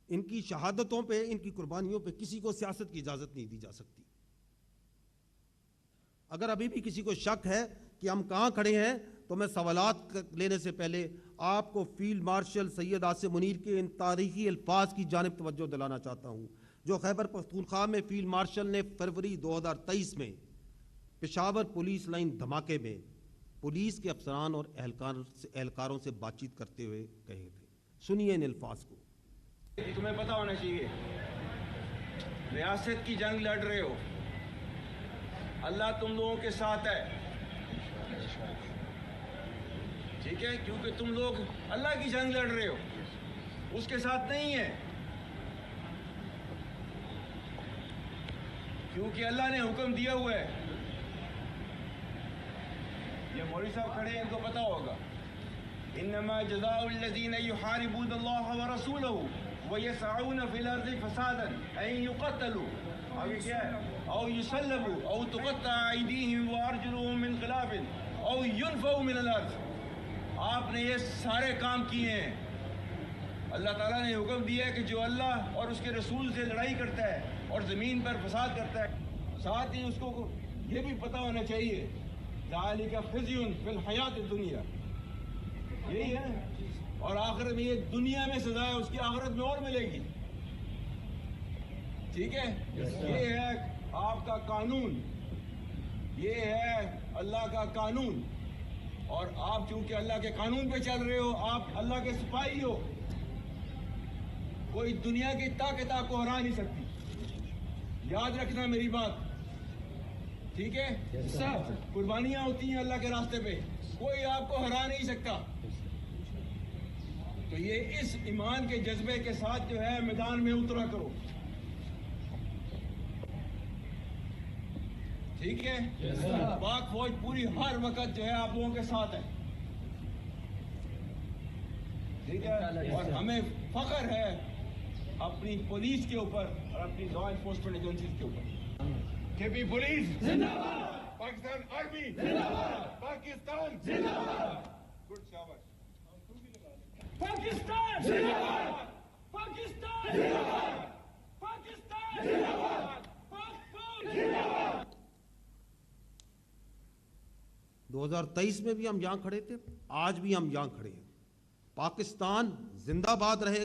ان کی شہادتوں پہ، ان کی قربانیوں پہ کسی کو سیاست کی اجازت نہیں دی جا سکتی۔ اگر ابھی بھی کسی کو شک ہے کہ ہم کہاں کھڑے ہیں تو میں سوالات لینے سے پہلے آپ کو فیلڈ مارشل سید عاصم منیر کے ان تاریخی الفاظ کی جانب توجہ دلانا چاہتا ہوں جو خیبر پختونخوا میں فیلڈ مارشل نے فروری 2023 میں پشاور پولیس لائن دھماکے میں پولیس کے افسران اور اہلکاروں سے بات چیت کرتے ہوئے کہے تھے۔ سنیے ان الفاظ کو۔ تمہیں پتہ ہونا چاہیے ریاست کی جنگ لڑ رہے ہو، اللہ تم لوگوں کے ساتھ ہے، ٹھیک ہے، کیونکہ تم لوگ اللہ کی جنگ لڑ رہے ہو، اس کے ساتھ نہیں ہے، کیونکہ اللہ نے حکم دیا ہوا ہے۔ یہ مولوی صاحب کھڑے ہیں، ان کو پتہ ہوگا، انما جزاء الذین یحاربون اللہ ورسولہ وَيَسْعَوْنَ فِي الْأَرْضِ فَسَادًا أَن يُقَتَّلُوا آگے کیا ہے أَوْ يُسَلَّبُوا أَوْ تُقَطَّعَ أَيْدِيهِمْ وَأَرْجُلُهُم مِّنْ خِلَافٍ أَوْ يُنْفَوْا مِنَ الْأَرْضِ۔ آپ نے یہ سارے کام کیے ہیں۔ اللہ تعالیٰ نے حکم دیا ہے کہ جو اللہ اور اس کے رسول سے لڑائی کرتا ہے اور زمین پر فساد کرتا ہے، ساتھ ہی اس کو یہ بھی پتہ ہونا چاہیے ذَلِكَ خِزْيٌ فِي الْحَيَاةِ الدُّنْيَا، یہی ہے، اور آخرت میں یہ دنیا میں سزا ہے، اس کی آخرت میں اور ملے گی، ٹھیک ہے۔ یہ ہے آپ کا قانون، یہ ہے اللہ کا قانون، اور آپ چونکہ اللہ کے قانون پہ چل رہے ہو، آپ اللہ کے سپاہی ہو، کوئی دنیا کی طاقت آپ کو ہرا نہیں سکتی، یاد رکھنا میری بات، ٹھیک ہے۔ قربانیاں ہوتی ہیں اللہ کے راستے پہ، کوئی آپ کو ہرا نہیں سکتا۔ تو یہ اس ایمان کے جذبے کے ساتھ جو ہے میدان میں اترا کرو، ٹھیک ہے۔ پاک فوج پوری ہر وقت جو ہے آپ لوگوں کے ساتھ ہے، ٹھیک ہے، اور ہمیں فخر ہے اپنی پولیس کے اوپر اور اپنی لا انفورسمنٹ ایجنسیز کے اوپر۔ کے پی پولیس زندہ باد، پاکستان آرمی زندہ باد، پاکستان زندہ باد، گڈ شاباش، پاکستان زندہ باد، پاکستان زندہ باد، پاکستان زندہ باد، پاک زندہ باد۔ 2023 میں بھی ہم یہاں کھڑے تھے، آج بھی ہم یہاں کھڑے ہیں۔ پاکستان زندہ باد رہے